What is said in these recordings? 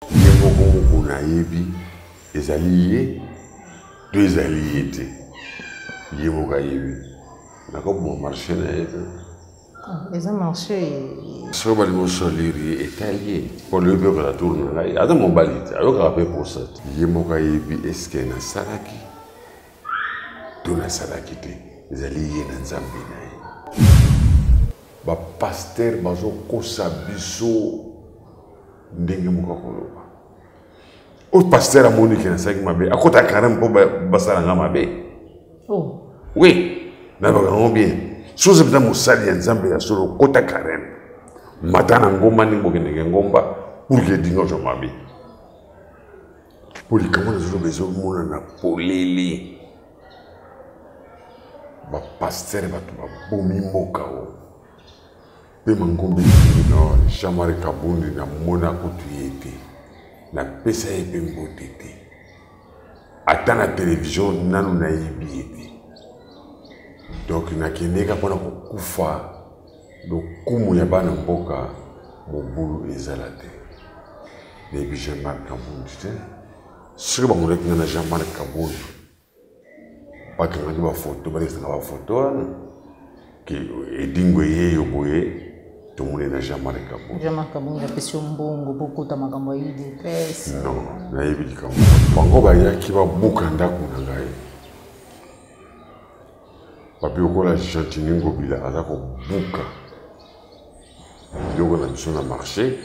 Yemoko nayebi ezali deux alliés. Yemoka yebi. D'accord, mon marché nayebi. Les marché. Ce que je soliri est allié. Pour le peuple la tourne là. Il y a mon balit. Alors rappel pour ça. Yemoka yebi est-ce que na salaki. Tout na salaki te. Les alliés na nzambi na. Ba pasteur bazo kosa biso ndenge mukakoloba. O pasteur amoni ke na saki mabe. Akota carême po basala nga mabe. Oh. Oui. Na ba ngon bien. Chose bita musali ya nzambe ya solo kota carême. Matana ngomba ni ngenge ngomba pour que dingo jo mabe. Pour que mon zo bezo mona na polele. Ba pasteur ba to ba bomi moka o. Pe mangombe no chamare kabundi na mona kutuyete. Na pesa epe mbotete. Ata na télévision nanu na yebiyete. Donc nakendeka mpona kokufa lokumu ya bana mboka mobulu ezala te. Nayebi Jean-Marc Kabundi te. Soki bamoleki nga na Jean-Marc Kabundi bakangaki bafoto balekisaka bafoto wana ke edingo eyeyo boye tomoni na Jean-Marc Kabundi. Jean-Marc Kabundi apesi yo mbongo mpo kota makambo ya UDPS. Non, nayebi likambo. Bango bayaki babuka ndako na ngai. Papi okola Chantini Ngobila aza kobuka biloko na biso na marché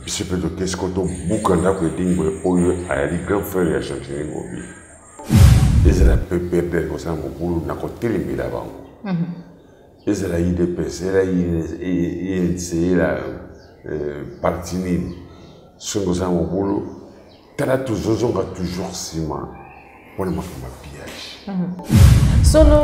biso mpe tokesi ko tobuka ndako edingo oyo ayali grand frère ya Chantini Ngobila ezala mpe perdre kosala mobulu na kotelemela bango ezala UDPS ezala INC ezala parti nini soki kosala mobulu tala tozozonga toujours nsima mpona makambo ya pillage solo.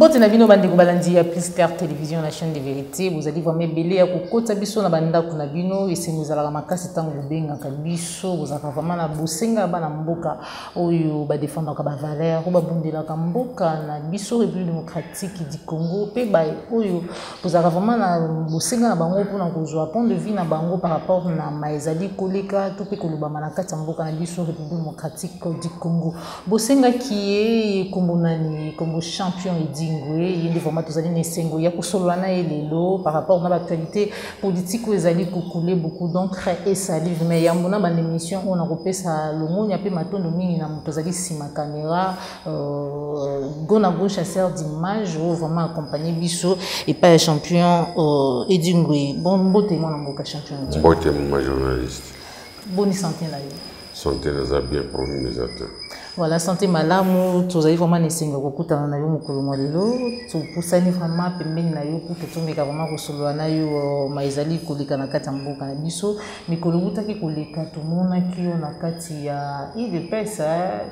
Bote na bino bande ko balandi ya Plus Clair Télévision, la chaîne de vérité. Vous allez vraiment belé ya kokota biso na banda kuna bino ese muzala makasi tango benga kabiso vous allez vraiment na bosenga bana mboka oyo ba défendre ka ba valeur ba bundela ka mboka na biso République démocratique du Congo pe ba oyo vous allez vraiment na bosenga na bango pona kozwa point de vue na bango par rapport na maezali koleka to pe koloba manakati mboka na biso République démocratique du Congo. Bosenga qui est comme champion et il y a des formats tous les sengo ya kusolwana elelo par rapport à l'actualité politique où ils allaient couler beaucoup d'encre et salive mais il y a mon émission on a repéré ça le monde y a peu matin de mini na motozali si ma caméra gona go chasseur d'images ou vraiment accompagné biso et pas champion Edingwe bon témoin na mboka champion bon témoin journaliste bonne santé là santé na bien promis mes acteurs. Voilà, santé malamu, tu as vraiment essayé de recouper dans le Mokolomolelo, tu poussais vraiment pembeni na yo pour que tu me vraiment recevoir na yo maizali koleka na kati mboka na biso, mais kolobuta ki koleka tout monde qui on a kati ya il pesa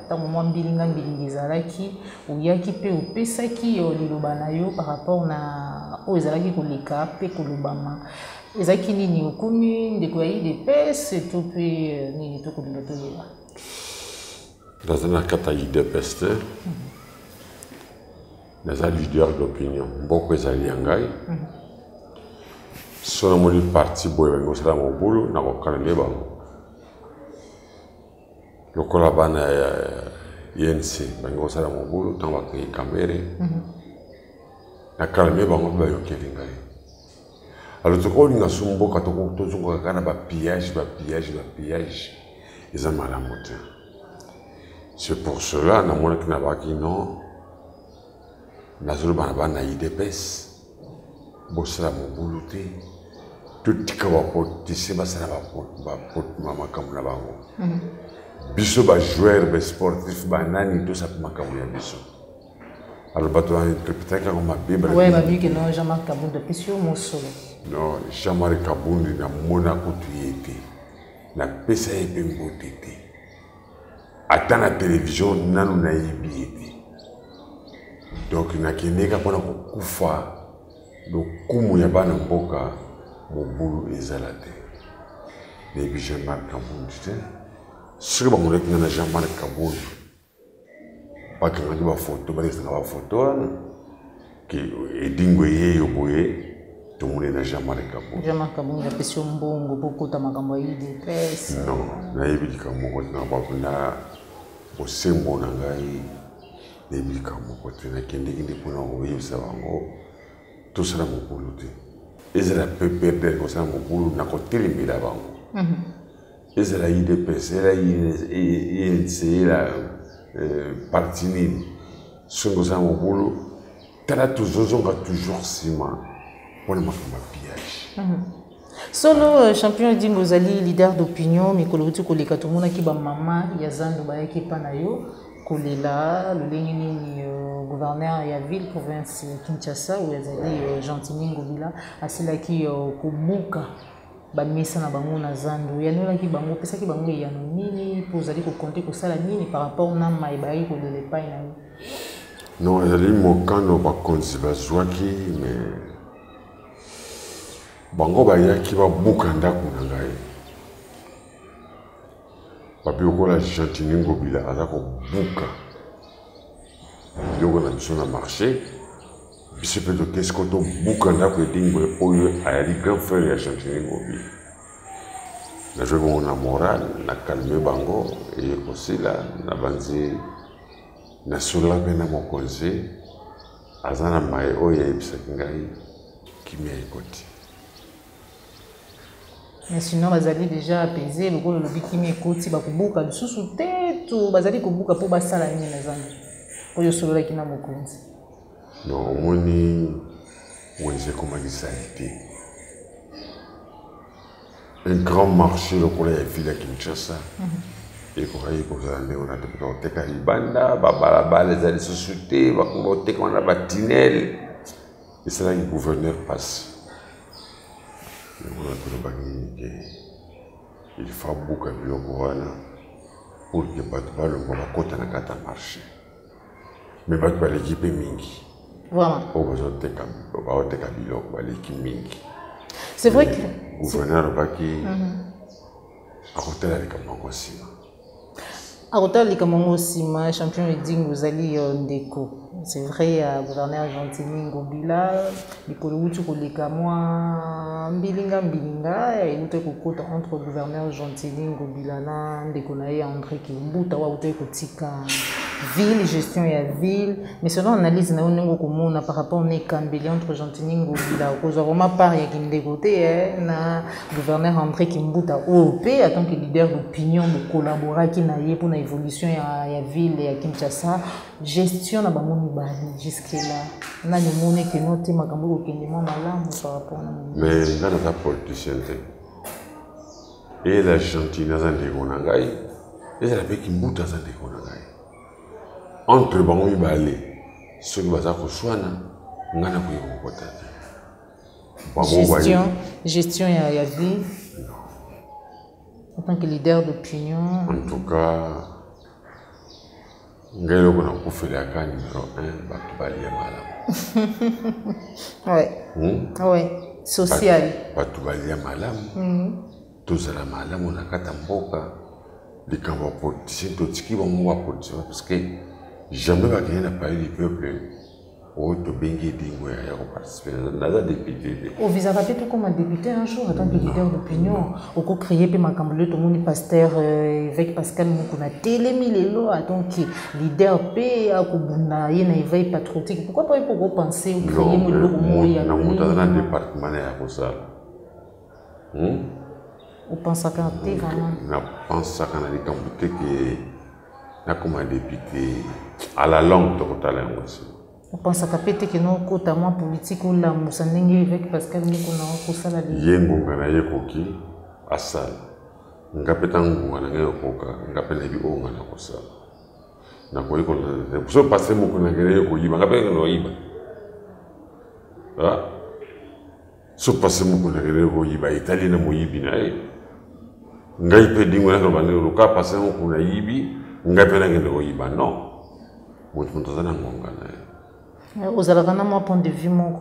ta moment bilinga bilingizalaki ou yaki pe ou pesa ki liloba na yo par rapport na o ezalaki koleka pe kolobama. Ezaki nini okumi ndeko ya de pesa tout pe ni to kolilo là. Dans un cas UDPS, dans un leader d'opinion, beaucoup de Aliangai, sont mon parti boy, mais c'est mon boulot, n'a pas calmé bon. Le collabane INC, mais c'est mon boulot, tant va créer caméra, n'a calmé bon, on va y aller. Alors tu vois, on a son beau quand on tourne, on a un pillage, ils ont mal à monter. C'est pour cela que non, na UDPS, bossala mon tout ce qui va porter, c'est ma camouille biso ba joueur, ba sportif, ba nani tout ça ma camouille biso. Alors bateau interprété comme ma bible. Ouais, ma vie que non Jean-Marc Kabundi depuis sur mon solo. Non, Jean-Marc Kabundi na mona kutuyete, na pesa epe mbotete. Ata na télévision nanu na yebiyete. Donc nakendeka mpona kokufa lokumu ya bana mboka mobulu ezala te nayebi Jean-Marc Kabound te soki bamolaki nga na Jean-Marc Kabound bakangaki bafoto balekisanga bafoto wana ke edingo eyeyo boye tomoni na Jean-Marc Kabound. Jean-Marc Kabound apesi yo mbongo mpo kota makambo ya UDPS. Non, nayebi likambo moko te na bakunda bosembo na ngai nayebi likambo moko te nakendeki nde mpona koyebisa bango tosala mokulu te ezala PPRD kosala mokulu na kotelemela bango ezala UDPS ezala INC ezala parti nini soki kosala mokulu tala tozozonga toujours nsima mpona makambo ya pillage. Solo champion Dingo Zali leader d'opinion mikolo uti koleka tomonaki bamama ya Zando bayaki epa na yo kolela lolenge nini gouverneur ya ville province Kinshasa oyo azali Gentini Ngobila asilaki kobuka bamesa na bango na Zando yanolaki bango pesaki bango eyano nini mpo ozali kokonte kosala nini par rapport na mai bayaki kolela epai na yo? Non, ezali mokano bakonzi bazwaki mais bango bayaki babuka ndako na ngai papi okola Gentini Ngobila aza kobuka biloko na biso na marché biso mpe tokesi ko tobuka ndako edingo oyo ayali grand frère ya Gentini Ngobila nazwi bongo na moral na kalme bango eye kosila na banzi nasola mpe na mokonzi aza na maye oyo ayebisaki ngai kimia ekoti. Mais sinon bazali déjà apaisé lokolo lobi kimi ekoti bakobuka lisusu te to bazali kobuka mpo basala nini na Zando oyo osololaki na mokonzi? Non, omoni wenze ekomaki sali te un grand marché lokola ya ville ya Kinshasa ekokai kozala ndenge wana te mpona koteka libanda babalabala eza lisusu te bakoba koteka wana batinel esalaki gouverneur pasi on a tout le il faut beaucoup de gens pour que pas le voir côté na kata marché mais pas de l'équipe mingi vraiment au besoin de kabilo ba l'équipe mingi c'est vrai que gouverneur baki à côté la likambo aussi à côté la likambo aussi ma champion Dingo Zali ndeko c'est vrai gouverneur Gentini Ngobila mikolo uti koleka mwa mbilinga euti kokota entre gouverneur Gentini Ngobila na ndeko na ye André Kimbuta wa uti kotika ville gestion ya ville mais selon analyse na ndenge komona par rapport na ekambeli entre Gentini Ngobila kozwa vraiment part ya kindeko te na gouverneur André Kimbuta OP en tant que leader d'opinion de collaboraki na ye pour na évolution ya ville ya Kinshasa gestion na bango jusque là on a demandé que nous te makambo kokendema malamu par rapport na mais nga naza politicien te et la Gentini aza ndeko na ngai ezala mpe Kimbuta aza ndeko na ngai entre bango mibale soki baza koswana nga nakoki kokota te gestion ya vie en tant que leader d'opinion en tout cas ngai loko nakufelaka numéro 1 bato balia malamu ouais social bato balia malamu tozala malamu na kata mboka likambo ya politicien totiki bango bapoliticien parce que jamais bakende na palais du peuple oyo tobengi edingo ya koparticiper naza député au visaka mpe to comme député un jour en tant que leader d'opinion okocréer mpe makambo lelo tomoni pasteur évêque Pascal Mukuna telemi lelo en tant que leader mpe akobunda ye na éveil patriotique pourquoi pas po kopenser ocréer mo lelo komoya na moto aza na département na ya kosala opensaka te vraiment napensaka na likambo te ke nakoma député à la longue tokotala yango si on pense à péter que nous côté moi politique ou la musanenge avec Pascal Mukuna kosala yengo na yekoki asala ngapeta ngunga na ngeyokoka ngapela bi onga na kosala na koyi ko so passer Mukuna ngere ko yiba ngapela no yiba so passer Mukuna ngere ko yiba italien mo yibi na ngai pe dingo na ko banelo ka passer Mukuna yibi ngapela ngere ko yiba non moto ntazana ngonga na Aux alarmes, moi, point de vue, mon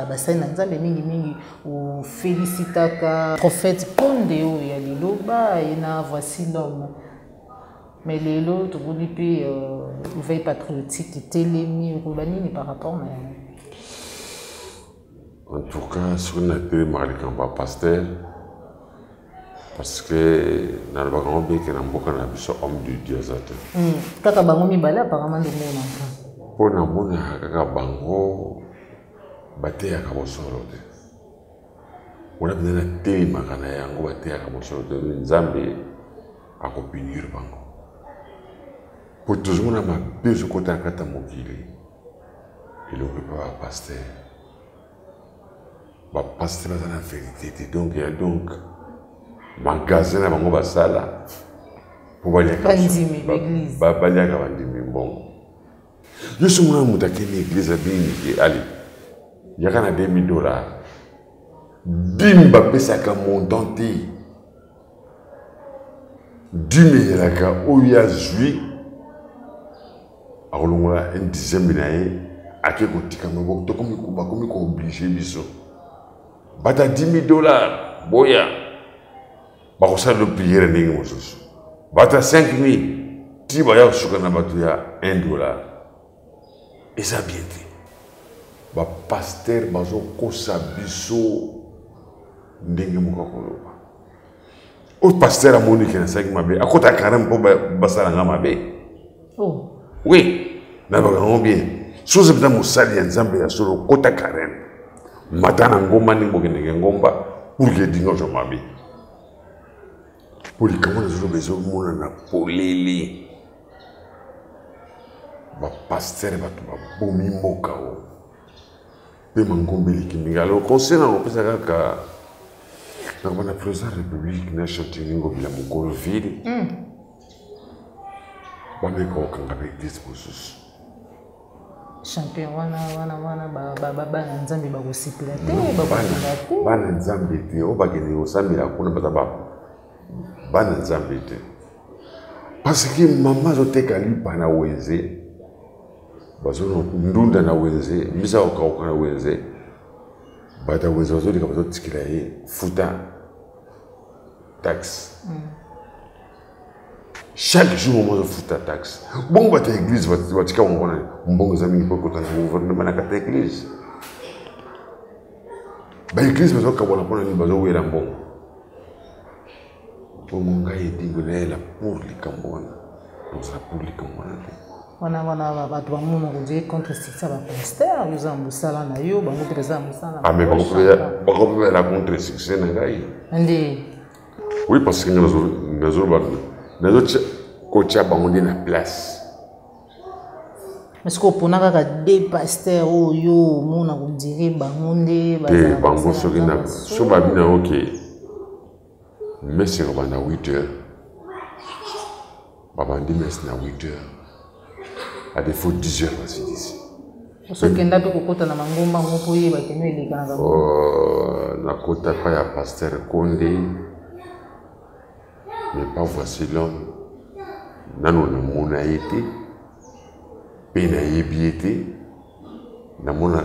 bassin nzambe mingi ou félicitaka prophète Pondeo ya liloba et na voici l'homme. Mais les autres, vous dites, veille patriotique, télémi, urbanini par rapport, mais. En tout cas, ce qu'on a été marié comme pasteur, parce que dans le background, il y a un homme de Dieu. Kaka bango mibale apparemment de mon enfant. Pour na mona kaka bango bate ya kabosolo te. On a besoin de télé makana yango bate ya kabosolo te. Nzambe akopinir bango. Pour toujours na mabezo kota kata mokili. Il ne peut pas pasteur. Ba pasteur dans la vérité. Donc il y a donc magasin na bango basala pour balia bandimi l'église. Ba balia ka bandimi bon. Je suis moi mutake l'église à bini ali. Il y a kana $2000. Bimba pesa ka montant te. Dime la ka oya zui. Akolongola un dixième binaye ake kotika mbo to komi ko obligé biso. Bata $10,000 boya. Bakosala le prière ndenge mosusu. Bata 5,000 ti baya kosuka na bato ya $1. Eza bien te. Ba pasteur bazo kosa biso ndenge moko koloba. O pasteur amoni ke na saki mabe akota carême po basala nga mabe. Oh. Oui, na ba ngo bien. Soze bita musali ya Nzambe ya solo kota carême. Matana ngomba ni ngenge ngomba pour que dingo jo mabe. Pour les commandes de besoin mon na poleli. Ba pasteur ba to ba bomi mboka o. Pe mangombeli kinga. Alors concernant on peut savoir que dans la présidence de la République na chantingo bila mukolo ville. Ba me ko kanga be disposition. Champion wana ba nzambe ba kosipila te ba nzambe te o ba kene o sambira kuna ba bana nzambe te. Parce que maman zoteka lipa na wenze bazono ndunda na wenze misa okauka na wenze bata wenze bazolika bazotikila ye futa taxe. Chaque jour on mange futa taxe. Bon bata église batika ngona mbongo za mingi poko tanga gouvernement na kata église. Ba église bazoka bona pona ni bazo wera mbongo. Pour mon gars, il dit que là pour les Cambouana. Donc ça pour les Cambouana. On a pas de monde qui contre ça va pasteur, nous avons ça là na yo, bango présent ça. Ah mais bango peut la contre succès na gars. Oui parce que nous coach bango na place. Est-ce qu'on peut pas des pasteurs yo mona ko dire bango ndé ba bango soki na so ba bina OK. Mais c'est à 8h. Babandi mais c'est à 8h. À défaut 10h, vas-y d'ici. Parce que n'a pas kokota na mangomba ngopo ye ba kenu eleka na bango. Na kota pa ya pasteur Condé. Mais pas voici l'homme. Nano na mona été. Pena yebiete. Na mona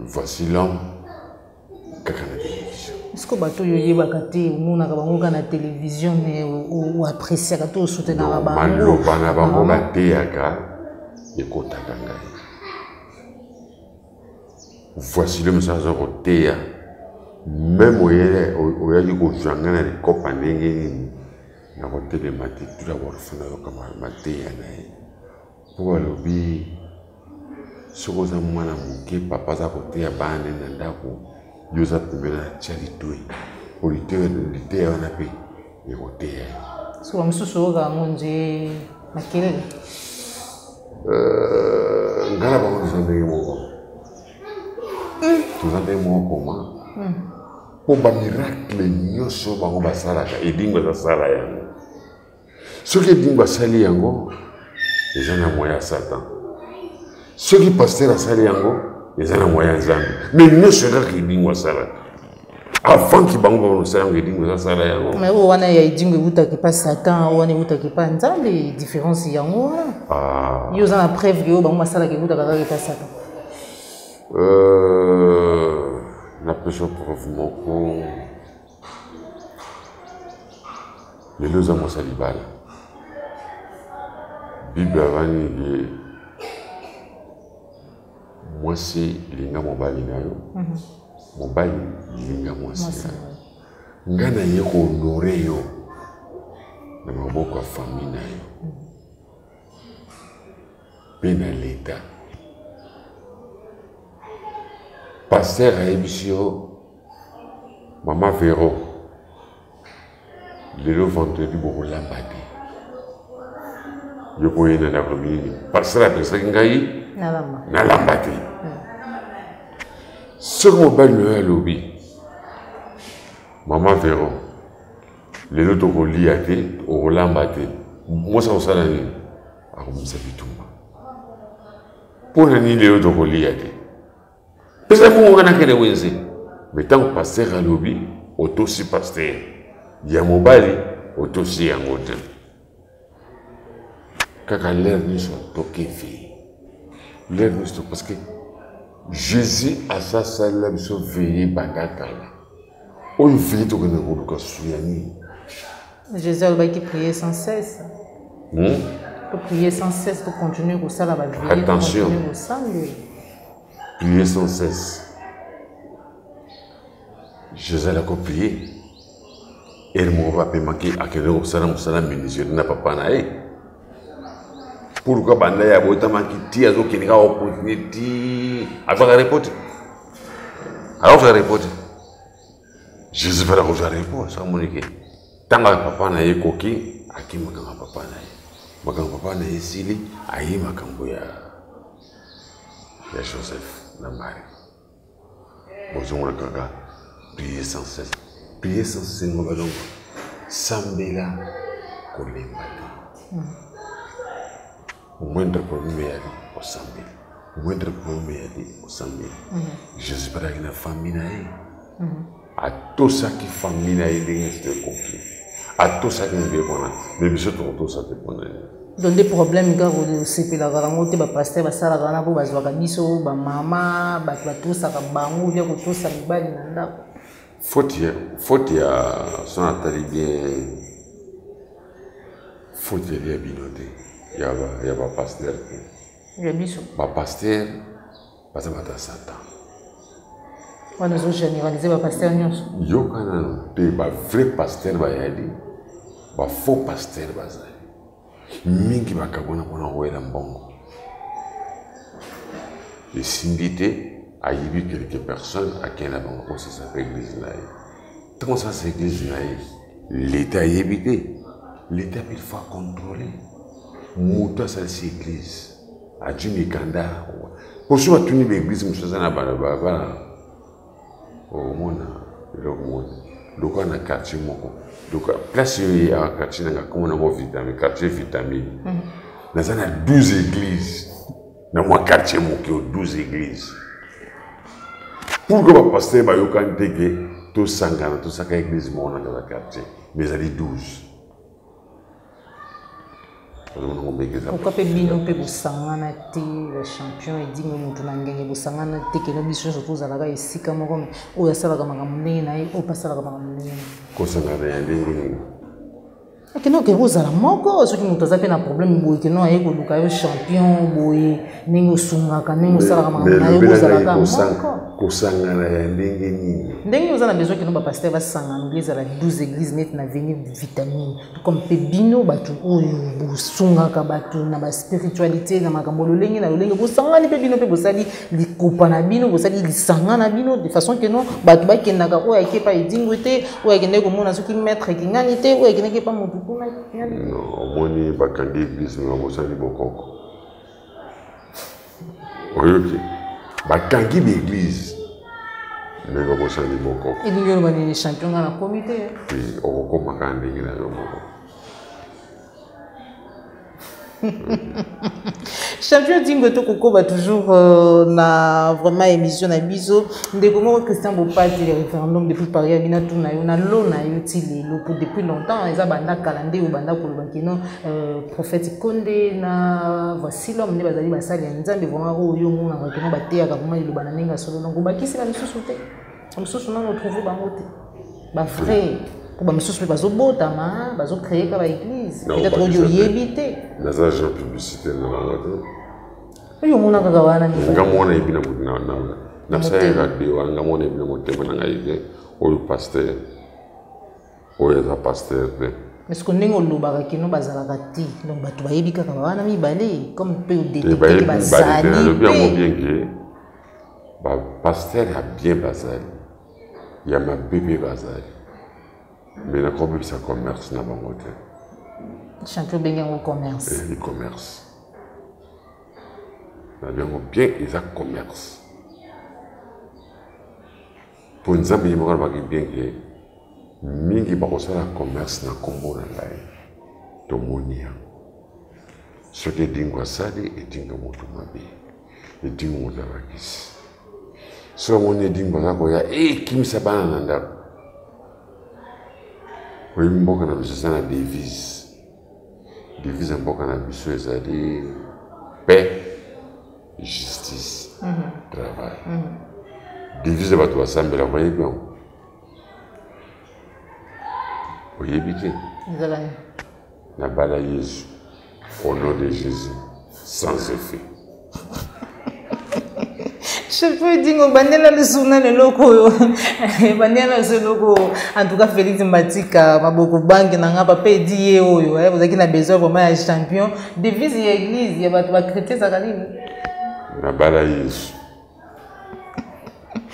voici l'homme. Kakana télévision. Est-ce que bato yo yebaka te mona ka bango kana télévision mais ou apprécier ka to soutenir ba bango. Mano bana bango bate yaka ekota kanga. Voici le message de Théa. Même au yaki ko janga na kopa ndenge na ko télématique tout d'abord fana yo kama matéa na. Pour lobi sokoza mwana muke papa za ko Théa bande na ndako. Yosa pembela charitoy politeur lité on a payé les hôtels so amsusu ga ngonje makelele ngala ba ngo ndenge moko tuzande moko ma po ba miracle nyoso ba ngo basala ka edingo za sala yango soki edingo asali yango ezana moya satan soki pasteur asali yango ezana moya nzambe mais nyoso kaka edingo asala Avant qu'il banque on sait on dit ça là. Mais on a ya idingo buta qui pas Satan, on a buta qui pas nzambe, différence yango. Ah. Yo za na preuve que bango masala qui buta ka pas Satan. La personne preuve moko. Les deux hommes salibal. Bible avani moi c'est linga mobali nayo. Mobali linga mwasi. Ngana yeko honore yo. Na maboko ya famille nayo. Pena l'État. Pasteur a émission Maman Véro. Le vendredi pour l'ambade. Je peux y aller dans la commune. Pasteur a pensé qu'il y a na l'ambade. Ce qu'on va le lobby. Maman Véro. Le autres ont lié au l'ambade. Moi ça on s'en a dit. Ah on s'habille tout. Pour nous les autres ont lié. Parce que vous avez un wenzé. Mais tant que pasteur à lobby, aussi pasteur. Il y a mon bali, aussi un autre. Quand l'air nous sont toqués, l'air nous sont parce que Jésus a sa salle de se veiller bandakala. On veille tout que nous voulons soigner. Jésus a qui priait sans cesse. Pour prier sans cesse, pour continuer pour ça la veille. Attention. Prier sans cesse. Jésus a prié. Et le mot va pas manquer à quel moment ça n'a ministre n'a pas panaé. Pourquoi bandai a beau manquer tia zo qui n'a opportunité à faire répondre. Alors faire répondre. Jésus va la répondre ça mon équipe. Tant que papa n'a eu coquille, à qui m'a quand papa n'a eu. Ma quand papa n'a eu sili, à y m'a quand boya. Joseph. La marée. Bonjour le caca. Priez sans cesse. Priez sans cesse. Nous allons Sambela Kolembali. Au moindre problème, il y a au Sambela. Au moindre problème, il y a au Sambela. Jésus par la famille. À tout ça qui famille a été conflit. À tout ça qui nous vient. Mais bien sûr, tout ça dépend. Donc des problèmes gars au CP la garangote ba pasteur ba sala gana po bazwaka biso ba mama ba tout ça ka bango bien ko tout ça libali na ndako. Faut ya son atali bien. Faut ya binote. Ya ba pasteur. Ya biso. Ba pasteur ba ça mata Satan. On nous généraliser ba pasteur nyonso. Yo kana te ba vrai pasteur ba yadi. Ba faux pasteur ba za. Mingi bakabona pona wela mbongo. Les syndités a eu quelques personnes à qui on a commencé cette église là. Comment ça cette église là? L'État a évité. L'État il faut contrôler. Mouta cette église. A Jimmy Kanda. Pour soi tu n'es l'église monsieur ça na bala. Oh mona, le monde. Donc on a quartier moko. Donc place il y a quartier na comme on a vitamine, quartier vitamine. Dans ça on a 12 églises. Dans mon quartier moko 12 églises. Pour que le pasteur ba yo kan teke to sangana to saka église mo na dans le quartier. Mais ça dit 12. Pourquoi peut bino peut busangana te le champion et dit mutu na ngenge busangana te que no biso surtout za la esika moko o ya sala kama munene na o pasala kama munene ko sangana ya ndenge que non que vous ala moko ce qui mutu za pe na problème boy que non aye ko luka yo champion boy ningo sungaka ningo sala kama na yo za la ko sangana ya ndenge nini ndenge vous avez besoin que no ba pasteur va sangana l'église la 12 églises net na venir vitamine comme pe bino batu oyo busungaka batu na ba spiritualité na makambo lolenge na lolenge busangani pe bino pe bosali likopa na bino bosali lisanga na bino de façon que non batu ba kendaka oyo akepa edingwete oyo akende ko mona soki maître kingani te oyo akende pa mutu kuna kingani non moni bakangi église na bosali bokoko oyo ki bakangi l'église mais va bosali bokoko et nous on est champion dans le comité puis okoko makande ngina yo moko. Champion Dingo to Kokoba toujours na vraiment émission na biso. Ndeko mo Christian Bopati le référendum depuis Paris abina tout na yo na lo na yo ti lelo pour depuis longtemps eza banda calendrier ou banda ko bankino prophète Konde na voici l'homme ne bazali basali nzambe vraiment oyo mo na bakino bateya ka vraiment le bananenga solo donc bakisi ba misusu te. Misusu na retrouver bango te. Ba vrai pour ba misusu bazo botama bazo créer ka ba église peut-être audio yebité. Les agents publicitaires na bango. Yo mona kaka wana ni. Ngamona ibina na sai radio ngamona ibina motema na ngai oyo pasteur oyo za pasteur pe. Est-ce que ndenge olobaka kino bazalaka ti donc bato bayebi kaka wana mibale comme pe odétecter bazali le bien que ba pasteur a bien bazali ya ma bébé bazali mais na kobe sa commerce na bango te. Champion benga au commerce. Le commerce. Na bien ils a commerce. Pour nous amis moi ba bien que mingi ba ko sala commerce na kombo na ngai to monia. Ce que dingo sali et dingo moto mabe. Et dingo moto bakisi. So moni dingo za ko ya kimisa bana na ndako. Ko imboka na biso na devise. Devise mboka na biso ezali paix, justice, travail. Devise bato basambela voyez bien. Oyebi te. Ezalani. Na bala Yesu au nom de Jésus sans effet. Champion Dingo bandela le souna le loko bandela le loko en tout cas Félix Mbatika maboko banque na ngapa pe die oyo vous avez na besoin vraiment ya champion devise ya église ya bato ba chrétien zakalini na bala Yesu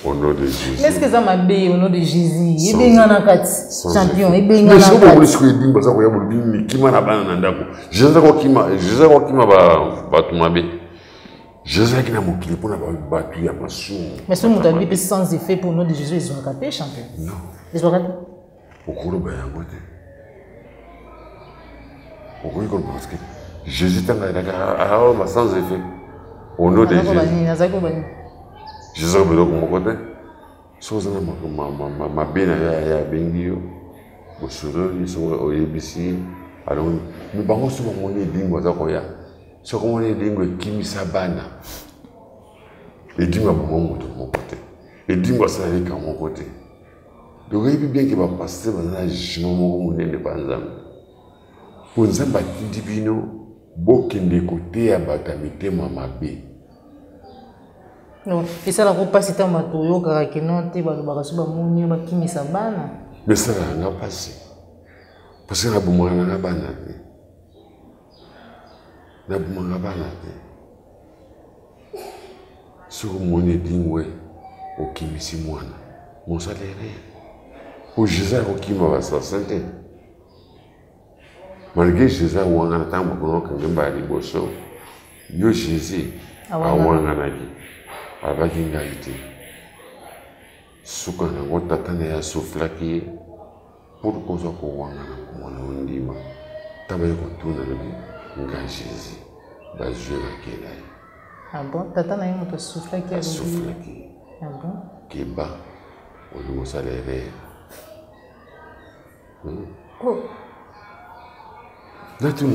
au nom de Jésus. Est-ce que ça m'a bé au nom de Jésus et benga na kati champion et benga na kati. Mais je suis Dingo za ko ya bulbini kima na bana na ndako. Je za ko kima ba tumabe. Jésus qui n'a pas pour battre la passion. Mais ce monde a dit sans effet pour nous de Jésus, ils ont capé champion. Non. Ils ont capé. Au cours de au cours de parce que Jésus t'a dit sans effet. Au nom de Jésus. Jésus a dit mon côté. Chose ma bien ya bengio. Au solo ils sont au ABC. Alors nous bango sur mon dingo za koya. Ce qu'on est dingue kimi sabana et dingue à mon côté et dingue ça avec à mon côté donc il est bien qu'il va passer dans je mon ne pas ensemble pour nous battre divino bokende côté à batamité mamabe non et ça la ko passer tant matoyo kaka kino te ba bakaso ba moni ba kimi sabana mais ça n'a pas passé parce que na bomana na bana na bumanga bana te sur mon dingwe au kimisi mwana mon salaire pour Jésus au kima va sa santé malgré Jésus wanga na tambo kono kangamba liboso yo Jésus awanga na ki abaki ngalite suka na ngota tane ya suflaki pour kozo ko wanga na mwana ndima tabaye ko tuna le Jésus va jouer la Kénaï. Ah bon, tata n'a eu mon souffle qui a souffle qui. Ah bon? Qui bat au niveau salaire. Oh. Là tu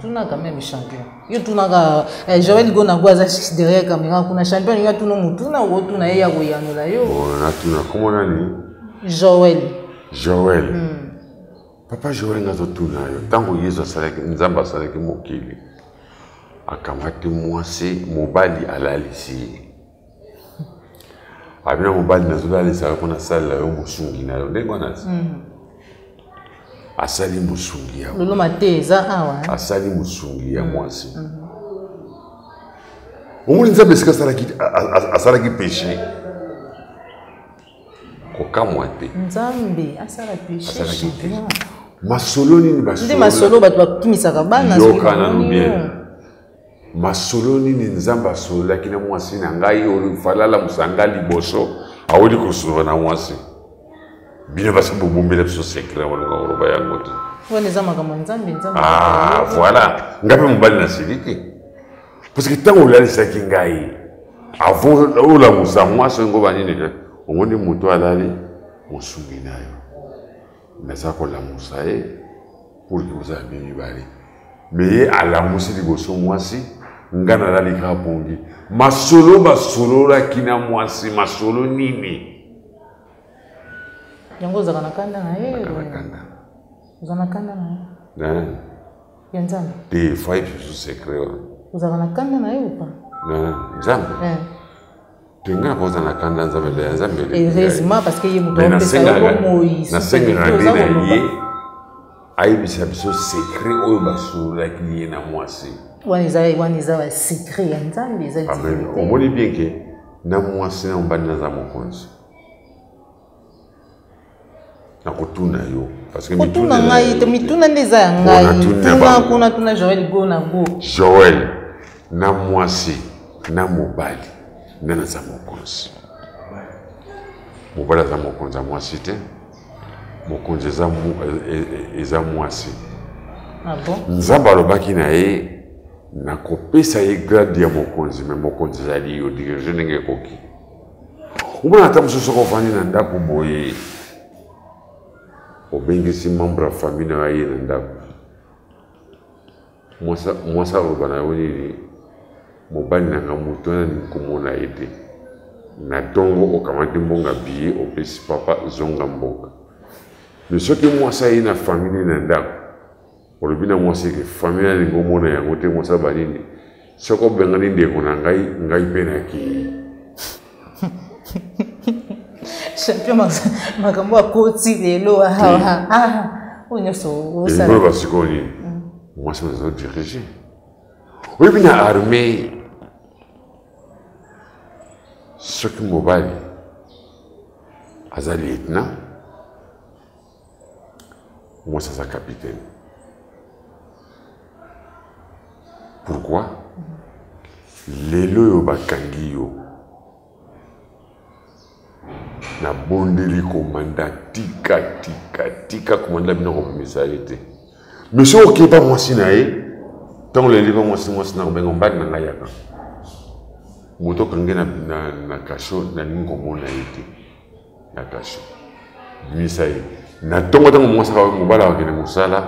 n'as quand même champion. Il tu n'as Joël Gonagwaza derrière caméra, qu'on a champion, il y a tout le monde, tout n'a ou tout n'a ya goyano là yo. On a tout n'a comment on a dit? Joël. Papa Joël n'a tout n'a yo. Tant que Yesu salaki nzamba salaki mokili. Akamati mwasi mobali alalisi. Abina mobali nazola lisa ko na sala yo musungi na yo. Ndenge wana. Asali musungi ya. Lolo mateza awa. Asali musungi ya mwasi. Omuli nzambe sika salaki péché. Kokamwa te. Nzambe asala péché. Masolo nini basolo. Ndi masolo bato bakimisaka bana solo bien. Masolo nini nzamba solo lakini mwasi na ngai olifalala musanga liboso awoli kosova na mwasi. Bino basa bobombela biso secret wala ngoroba yango te. Ah, voilà. Ngape mobali na siliki. Parce que tant on a les sakingai, avant la moussa, moi, c'est un gros banini. On dit mouton à l'aller, on soumit naï. Mais ça, pour la moussa, pour que vous avez bien bali. Mais à la moussa, du gosso, moi, si, ngana la ligra pongi. Ma solo, la kina moi, si, ma solo, nini. Yango za kanakanda na yeye. Za kanakanda na yeye. Yanzana. Des fois il faut secret. Za kanakanda na yeye upa. Nzambe. Tenga poza na kanda nzambe ya nzambe. Heureusement parce que yeye muto pesa ko Moïse. Na senga randina yeye. Aibisa biso secret oyo basula ki na mwasi. Waniza wa secret ya nzambe za. Amen. Omoni bien que na mwasi na mbani na za mokonzi. Na kotuna yo parce que mituna ngai mituna ndeza ya ngai tuna Joël go na go Joël na mwasi na mobali na za mokonzi mobali za mokonzi za mwasi te mokonzi za mwasi nzambe alobaki na ye na kopesa ye grade ya mokonzi mais mokonzi zali yo dirige ndenge koki umona ata mosusu kofandi na ndako boye obengisi membre ya famille na ye na ndako mwasa aloba na yo nini mobali nanga moto na komona ye te na ntongo okamati mbonga biye opesi papa zonga mboka me soki mwasa ye na famille na ndako olobi na mwasi ke famille alingi omona yango te mwasa banini soki obengani ndeko na ngai mpe nakii champion makambo akoti lelo onyoso osala basiko nini mwasi nazo dirige oyebi na armée soki mobali aza lieutenant mwasi aza capitaine pourquoi lelo oyo bakangi yo na bondeli komanda tika komanda bino kopimisa ye te mais soki okeba mwasi na ye ntango leliba mwasi na kobenga mbali na ngai yaka moto okange na kasho nalingi komona ye te na kasho bimisa ye na ntongo mwasi mobali akokende mosala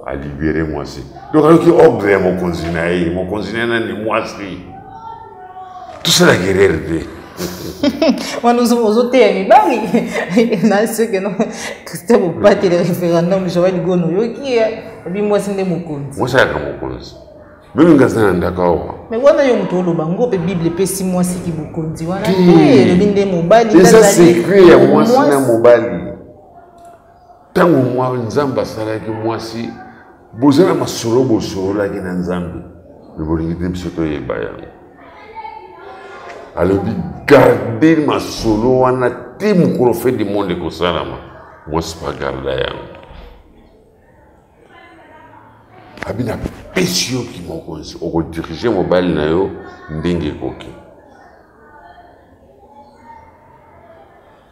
alibere mwasi donc ayoki ordre ya mokonzi na ye mokonzi na ye nani mwasi tosala guerrere te Wana uzoteya mibali na seke no Christian Bopati le référendum Joël Gono yoki bi mwasi nde mokonzi mwasi ya mokonzi même ngazana ndakawa mais wana yo muto lo bango pe bible pe si mwasi ki mokonzi wana te le binde mobali ça secret ya mwasi na mobali tango mwa nzamba sala ki mwasi bozana masolo bosolo la ki na nzambe le bolingi de bisoto yeba yango alors garder ma solo wana te mukolo fait du monde ko salama moi c'est pas garder yango abina pesio ki mokonzi oko diriger mobile na yo ndenge koki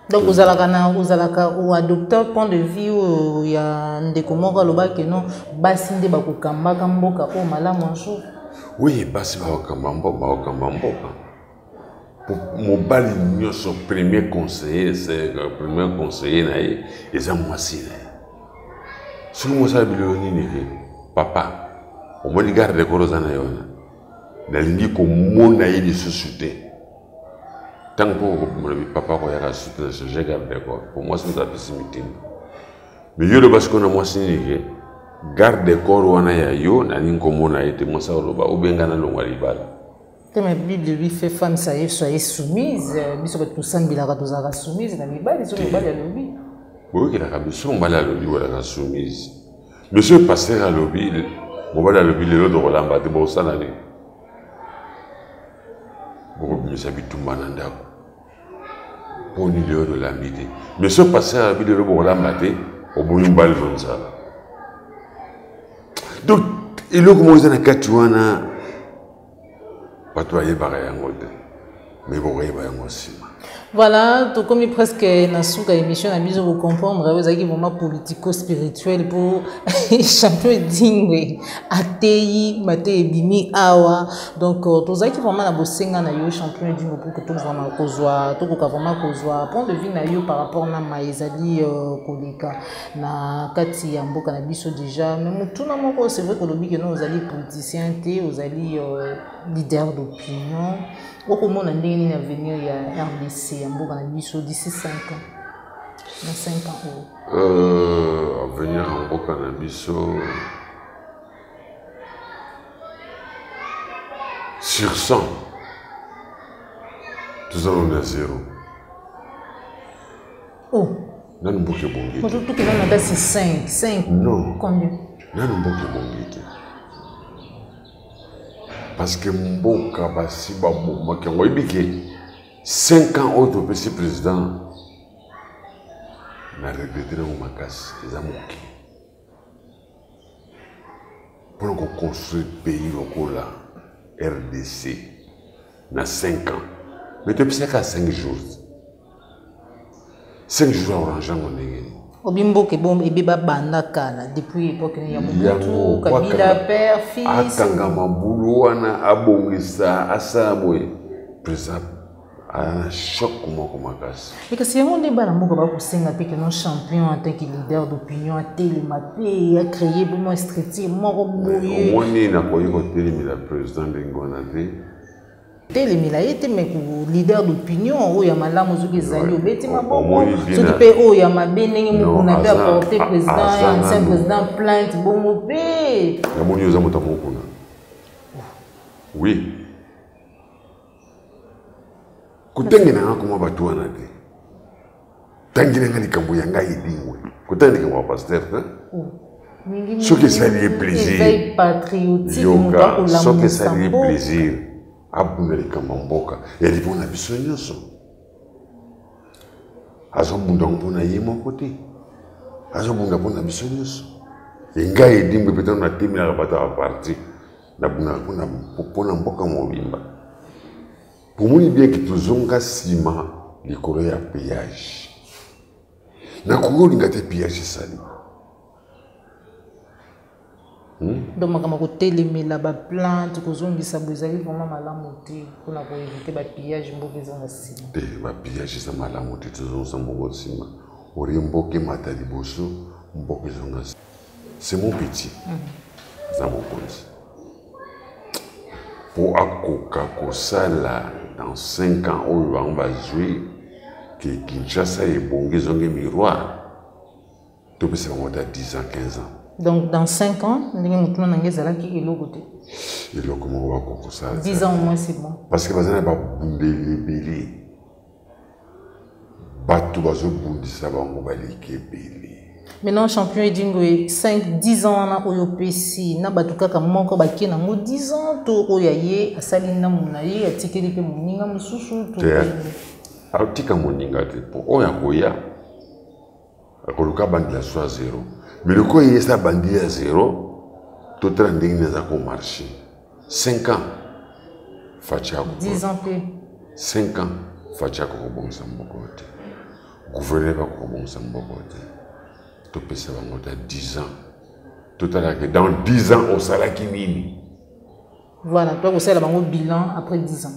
donc uzalaka ou adopteur point de vue ya ndeko moko alobaki non basi nde bakokambaka mboka o malamu un jour oui basi bakokamba mboka mobali nyonso premier conseiller na ye eza mwasi na ye soki mosala biloko nini ke papa omoni garde koro oza na yo wana nalingi komona ye lisusu te ntango mpo komona papa koyaka sutu na change garde corps po mwasi moto apesi mitinda mais yo loba sikoyo na mwasi nini ke garde corps wana ya yo nalingi komona ye te mwasi oloba obengana longwa libala. Mais la Bible lui fait femme, soyez soumise. Biso tout ça, il a tous à soumise. La Bible, ils sont pas à l'objet. Oui, il a rabi, son mal à l'objet ou à la soumise. Monsieur pasteur à l'objet, mon mal à l'objet, le lot de Roland Baté, bon ça l'année. Bon, mais ça vit tout mananda. Pour ni le de l'amitié. Monsieur pasteur à l'objet, le lot de Roland Baté, au bout d'une balle comme ça. Donc, il a commencé à Katuana. Pas toi, il y a un mais bon, il va y avoir aussi. Voilà, tout comme presque dans cette émission, vous comprendre, vous avez vraiment politico-spirituel pour champion d'ingwe, atei, mate bimi awa. Donc, tous avez vraiment la bossenga na yo champion d'ingwe pour que tout vraiment kozwa, tout ka vraiment kozwa. Point de vue na yo par rapport na maezali koleka na kati ya mboka na biso déjà. Mais tout na moko c'est vrai que le big no vous allez politicien té, vous allez leader d'opinion. Comment on a dit l'avenir il y a RDC d'ici 5 ans. Dans 5 ans. Avenir en Mboka na biso sur 100. Tout ça on est à 0. Oh. Nan Mboka bongi. Moi tout que on a c'est 5. 5. Non. Combien? Nan Mboka bongi. Parce que Mboka basi ba mo ke ngoibike 5 ans autre président na regretté na makasi ezamoki pour qu'on construise pays lokola RDC na 5 ans mais depuis ça 5 jours 5 jours orange ngondenge Obimbo ke bom ebeba banda kala depuis époque ya Mobutu Kabila père fils atanga mabulu wana abongisa asamwe président un choc comme makasi. Et que c'est un monde bana moko ba kusenga pe que non champion en tant que leader d'opinion à télématé a créé pour moi structure moko boye. Omoni na koyi ko télémila président ngona te. Télémila était mais leader d'opinion o ya malamu zuki ezali obeti maboko soki pe o ya mabenenge moko na pe apporter président ancien président plainte bongo pe. Ya moni oza moto moko na. Oui. Kutengena nga kuma batu wana te. Tangina nga likambo ya ngai edingwe. Kutengena nga pasteur hein? Soki esali plaisir. Yoga, soki esali plaisir. Abunda likambo mboka. Ya libona biso nyonso. Azobunda mpona ye moko te. Azobunda mpona biso nyonso. Ngai edingwe peut-être na temela bato ya parti. Na bunda mpona mboka mobimba. Pour moi, bien que tous ont ciment, les Coréens péage. Na Congo, il y a des péages sali. Donc, ma côté les là-bas plante, que zombi ça vous allez vraiment malamoté pour la éviter les pillages mauvais en ciment. Des pillages ça malamoté tous ont sans bon ciment. Orimbo qui mata di bosso, mboke zonga. C'est mon petit. Ça mon petit. Pour akoka kosala dans 5 ans on va jouer que Kinshasa est bon zonge miroir. Tout peut se monter à 10 ans 15 ans. Donc dans 5 ans, on va ngezala ki eloko te. Eloko mo wa kokosala. 10 ans au moins c'est bon. Parce que bazana ba bundeli beli. Batu bazo bundisa bango balike beli. Maintenant, champion Edingwe, 5-10 ans na OPC, na batukaka moko baki na 10 ans, to oyaye, asali na munaye, atikeli pe muninga mususu, to. Atika muninga te, po oya koya, akoluka bandi la soit 0. Mais le quoi est sa bandi à 0, tout trending n'est pas marché. 5 ans, Fachako. 10 ans pe. 5 ans, Fachako bon sambokote. Gouverner pas bon sambokote. Tout peut se faire 10 ans. Tout à l'heure, dans 10 ans, on sera qui nini. Voilà, toi, vous savez, le bilan après 10 ans.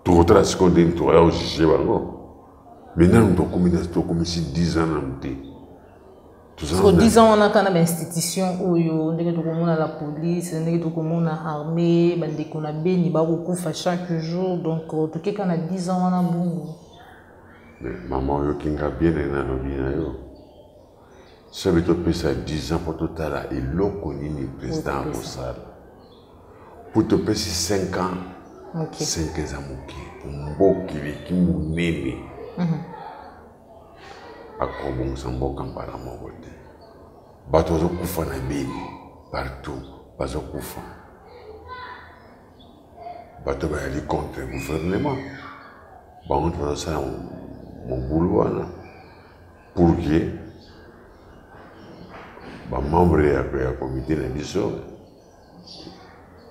Tout le temps, ce qu'on dit, tu vas juger. Maintenant, on doit commencer 10 ans. Sur 10 ans, on a quand même institution où on a la police, on a l'armée, on a béni, on a chaque jour. Donc, tout ce qu'on a 10 ans, on a bon. Mais maman, il y a bien des ça veut dire que ça 10 ans pour tout à l'heure, et l'eau connaît le président au Sal. Pour te passer 5 ans, 5 ans, un beau qui m'a néné. À quoi bon, c'est un beau campagne à mon côté. Bateau de Koufa na béni, partout, bateau de Koufa. Bateau va aller contre le gouvernement. Bon, on va faire mon boulot là. Pour que ba membre ya comité na biso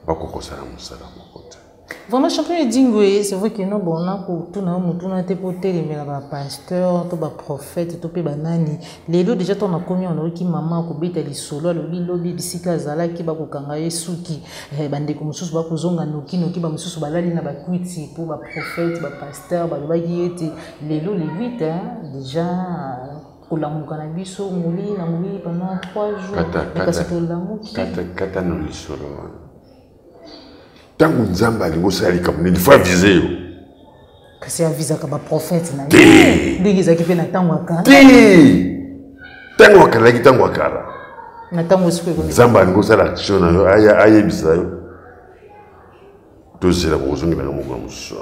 ba kokosala musala moko te. Vraiment, champion et Dingwe, c'est vrai que non, bon, on a tout le été pour télémer la pasteur, tout le prophète, tout le banani. Les lots déjà, on a commis, on a eu qui maman, ko beta li solo, le lobby, bisika zala, qui ba ko kangaye suki, bande ko mususu ba ko zonga noki, ba mususu ba lali na ba kwiti pour ba prophète, ba pasteur, ba qui était les lots les 8, déjà. Kolamuka na biso muli pendant 3 jours. Kata no li solo. Tangu nzamba alikosali kamune il faut aviser yo. Kasi avisa ka ba prophète na. Ndenge zaki pe na tango akala. Tango akala ki tango akala. Na tango sikwe ko. Nzamba alikosala action na yo aya bisa yo. Tozela bozongi bana moko muso.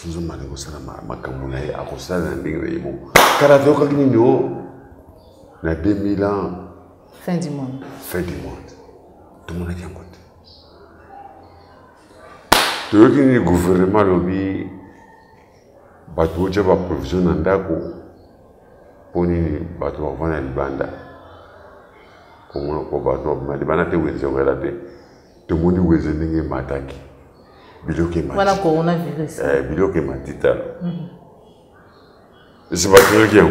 Nzamba alikosala makamuna ya akosala na ndenge yebo. Kala to ka kini yo na 2000 ans fin du monde. Tout le monde a dit côté. Tout le gouvernement lobby bateau déjà va provision en dako pour ni bateau avant la libanda. Comme on a bateau ma libanda te weze relate. Tout le monde weze n'engue mataki. Biloke matita. Voilà coronavirus. Biloke matita. C'est pas très bien.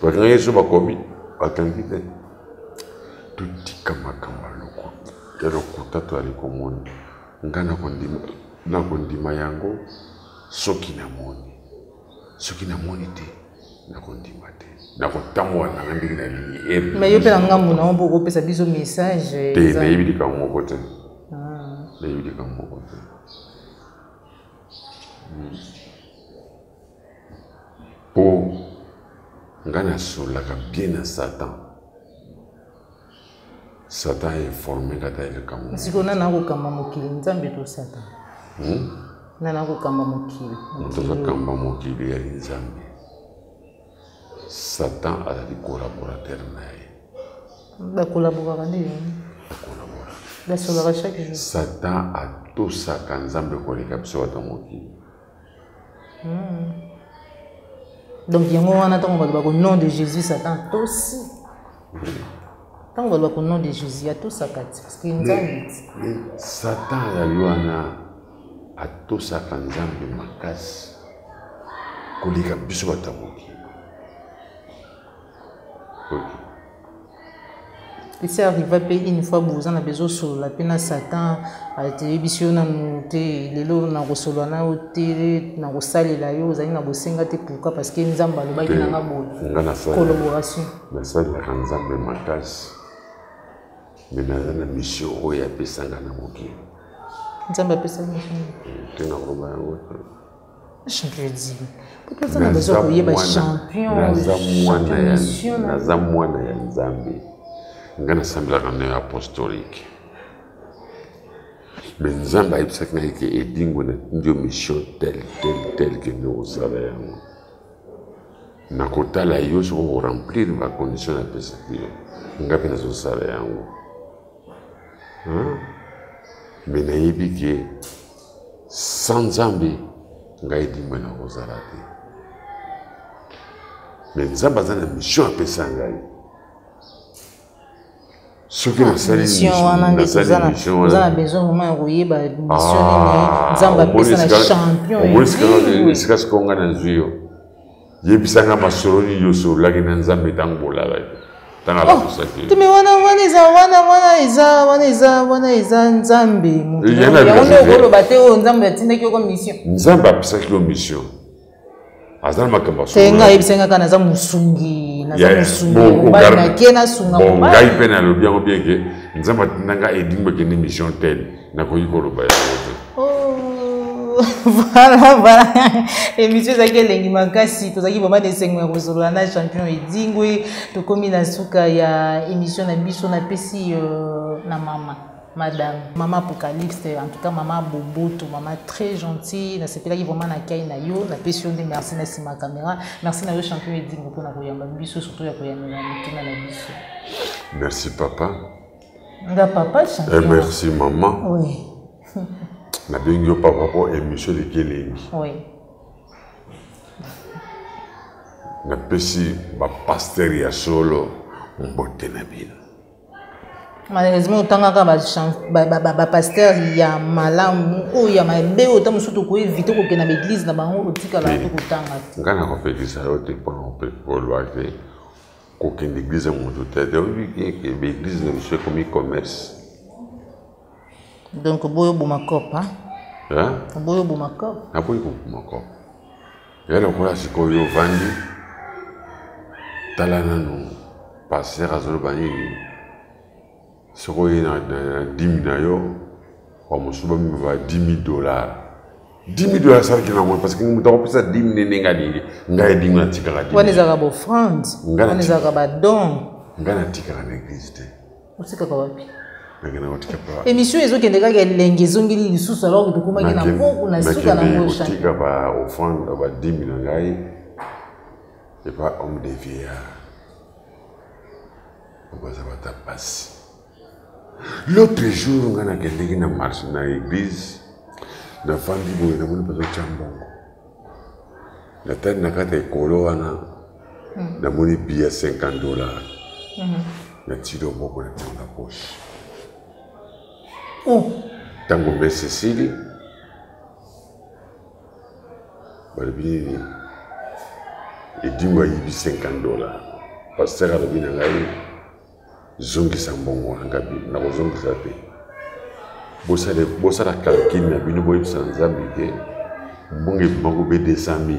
Quand on est sur ma commune, attendez. Tout dit kama loko. Kero kutatu alikomoni. Ngana kondima yango soki na moni te na kondima te na kotamwa na ngandi na li mais yo pe nga muna on boko pesa biso message te na yibi ka moko te na yibi ka moko te po ngana sola ka bien na Satan est formé quand il est comme ça. Si on a un kamba mokili, nzambe to Satan. Nana ko kamba mokili. Ntoza kamba mokili ya nzambe. Satan a des collaborateurs nae. Ba collaborer ndeni. Ba collaborer. Ba sola chaque jour. Satan a tout ça quand nzambe ko leka biso wa mokili. Donc yango wana tango ba ko nom de Jésus Satan aussi. Tant que le nom de Jésus, il y a tout ça parce qu'il y a Satan a tout ça quand Nzambe makasi koleka biso batamoki. Et c'est arrivé une fois vous en avez besoin sur la peine Satan a été biso na noté les lots na solo na hôtel na sale la yo zali na bosenga te pourquoi parce que Nzamba lo baki na ngabo collaboration. Na sale la Nzambe makasi. Mais dans la mission, il y a des gens qui ont des mission. Tu as champion dit. Pourquoi ça n'a besoin de y champion? Champion apostolique. Mais nous avons une mission telle que nous savons. Nous avons remplir ma condition de persécution. Nous avons mais nayebi ke sans Nzambe ngai dimba na kozala te mais Nzambe aza na mission apesa ngai soki nasali mission wana besoin vraiment koyeba mission nini Nzambe apesa na champion esika sikonga na zwi yo yebisanga masolo nini nyonso olaki na Nzambe ntango bolala mais wana iza Nzambe Nzambe atindaki yo mission Nzambe apisaki yo mission azala makambo tenga yebisanga kana za musungi mobali nake nasunga ngai mpe nalobi yango bien ke Nzambe atindanga edingba kende mission tele nakoki koloba yango te. Voilà. Et monsieur Zaki Lengi Makasi, tu Zaki Bama de Sengo Rosolana, champion et Dingwe, tu commis la souka ya émission na biso na pesi na madame, maman Apocalypse, en tout cas maman Boboto, maman très gentille, na sepela qui vraiment na kai na yo, na pesi on merci na sima caméra, merci na yo champion et Dingwe pour na koyamba biso surtout ya koyamba na biso. Merci papa. Nga papa champion. Et merci maman. Oui. Na bengi papa pour émission de Kelengi. Oui. Na pesi ba pasteur ya solo mbote na bino. Malheureusement, autant que pasteur ya malamu ou ya mabe autant musuto ko éviter ko kena l'église na bango otika la to kotanga. Ngana ko pe ça yote pour loiter ko ken l'église mon tête oui que l'église ne soit comme commerce. Donc boyo bumakop hein? Boyo bumakop. Aboyo bumakop. Yalo ko la siko yo vandi talana no passer azolo bani. Ce qu'on a 10 000 on se va 10 000 $. 10 000 $, ça qui est parce que nous avons plus de 10 000 $. Nous avons 10 000 $. On les a offrande. On les a don. Nous avons l'église. Aussi kakawapi. Émission ezo kendeka ke lengezo ngili lisusu alors que tukuma kina beaucoup na suka na ngosha. Tika ba offrande ba 10 000 $. Et pas homme de vieillard. On va ça passer. L'autre jour, on a marché dans l'église, on a fait un peu de chambongo. La tête n'a qu'à être colo, on a mon billet $50. On a tiré beaucoup de temps dans la poche. Oh! Tant qu'on met Cécile, il dit moi il $50. Parce que zongi sambongo ngabi na zongi zape bosa la calcul na bino boy sanzambi ke mbonge bango be 200 000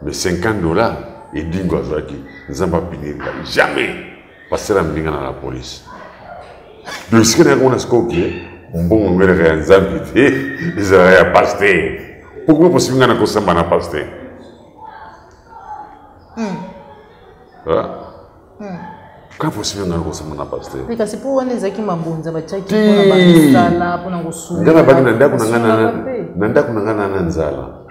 mais $50 et dingo azaki nzamba pinira jamais parce que mbinga na la police donc ce que on a scoqué mbongo ngere ya nzambi te izara ya pasteur pourquoi possible ngana ko samba na pasteur Quand possible on a ko sama na pasteur. Mais kasi pour wana ezaki mabonza bachaki pona bakisala pona kosuka. Ngana baki nanda kunangana na nzala.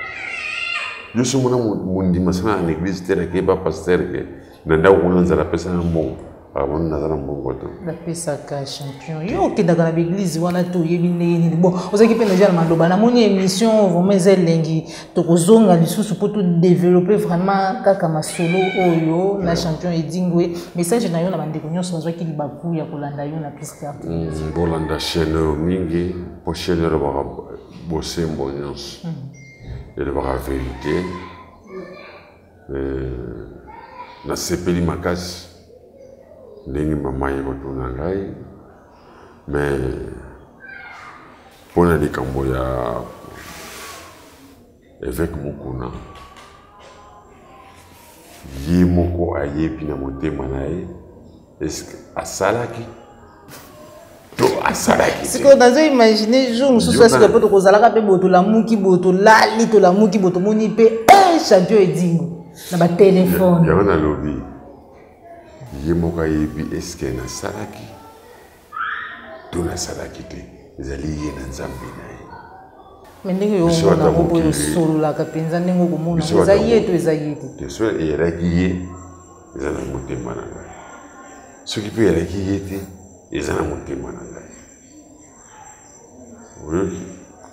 Yoso mona mundi masana na église tere ke ba pasteur ke nanda kuna nzala pesa na mbongo. Abona nazala mbongo to. La pesa ka champion. Yo ke daga na église wana to yebi neni. Bon, ozaki pe na maloba na moni émission vraiment ezelengi to kozonga lisusu pour tout développer vraiment kaka masolo oyo na champion edingwe message na yo na bandeko nyonso bazwaki libaku ya kolanda yo na Pisca. Bolanda chaîne mingi po chaîne le ba bosser mbonyos. Et le ba vérité. Na sepeli makasi ndenge mama ye kotuna ngai mais pona likambo ya évêque Mukuna ye moko ayebi na motema na ye est-ce que asalaki to asalaki c'est que dans imaginer jour mosusu est-ce que peut kozalaka pe boto la muki boto lali to la muki boto moni pe champion edingo na ba téléphone ya wana lobby Yemoka yebi eske na salaki to na salaki te ezali ye na nzambe na ye mais ndenge yo mona ko yo solola ka penza ndenge ko mona eza ye to eza ye te so eraki ye eza na motema na ngai soki pe eraki ye te eza na motema na ngai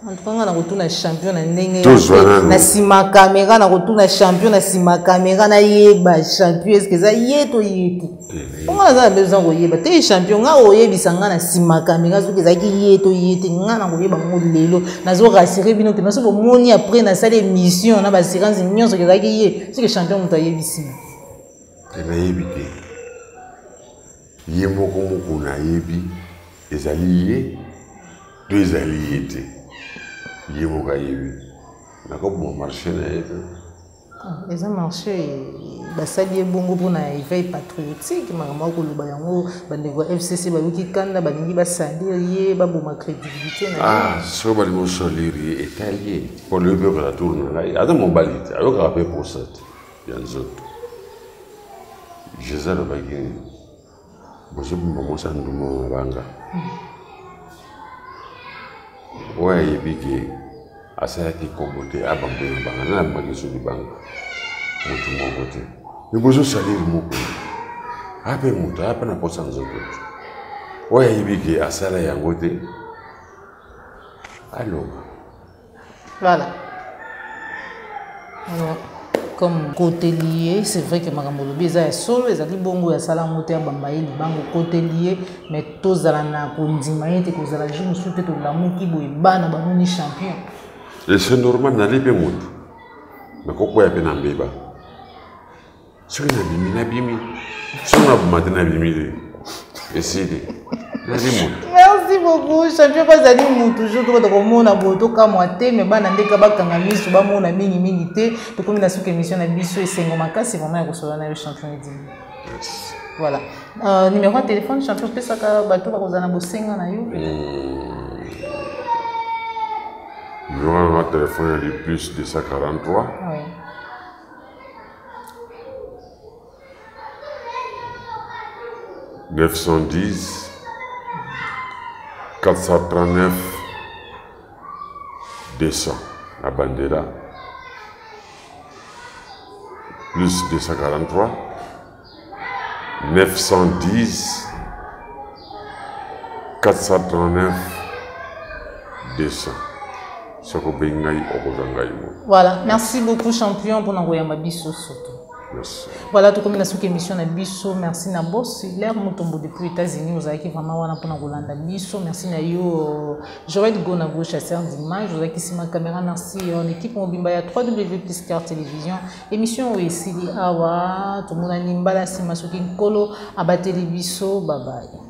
en tout cas na kotuna champion na ndenge na sima caméra na kotuna champion na sima caméra na yeba champion est-ce que ça yeto yeto on a ça besoin ko yeba te champion nga oyebisa nga na sima caméra soki ezaki yeto yeto nga na koyeba ngo lelo nazo rassurer bino ke naso bomoni après na salle émission na ba séquence nyonso ezaki ye c'est que champion muta yebisi na yebi te ye moko moko na yebi ezali ye to ezali ye te Yemoka yebi na ko bon marché na yebi les marché basali bongo pona éveil patriotique makambo koloba yango bandeko FCC baluki kanda balingi basalir ba boma crédibilité na so balingo soliri italien pour le peuple la tourne là ada mobalite ayoka rappel pour ça yanzoto Jésus le bagini bozo bombo sandumo banga ouais yebiki asalaki kobote abambona banga na magiso libanga mutu mokote nibozo salir moko ape mutu apa na posa nzoto ouais yebiki asala yango te alors voilà comme côté lié, c'est vrai que Magambolobi est solo, et Zaki Bongo et Salamote à Bambaye, Bango côté lié, mais tous à la Nakondimay, et que la jeune soupe de l'amour qui boit ban banoni champion. Et c'est normal, n'allez pas moutou. Mais pourquoi il y a un bébé? Ce qui n'a pas bimi, ce qui n'a pas bimi, essayez. Merci beaucoup, champion. Pas d'aller toujours dans le monde à Boto comme moi, mais ban ande kabaka ngami suba mon ami minité. Donc comme la sous émission na biso et sengomaka, c'est vraiment recevoir le champion de voilà. Numéro de téléphone champion pesa ka bato ba kozana bosenga na yo. Numéro de téléphone est plus 243. Oui. 910 439 200 la bandera plus 243 910 439 200. Voilà, merci beaucoup champion pour nous envoyer biso surtout. Merci. Voilà, tout comme la sous-émission na biso, merci na boss, l'air Mutombo depuis les États-Unis, vous avez vraiment wana pour Rolanda biso, merci na yo Joël Gona gauche chasseur d'image, vous avez ici ma caméra, merci l'équipe Mobimba ya 3W plus Star Télévision, émission Oesili Awa, tout le monde a nimbala si masuki nkolo abateli biso, bye bye.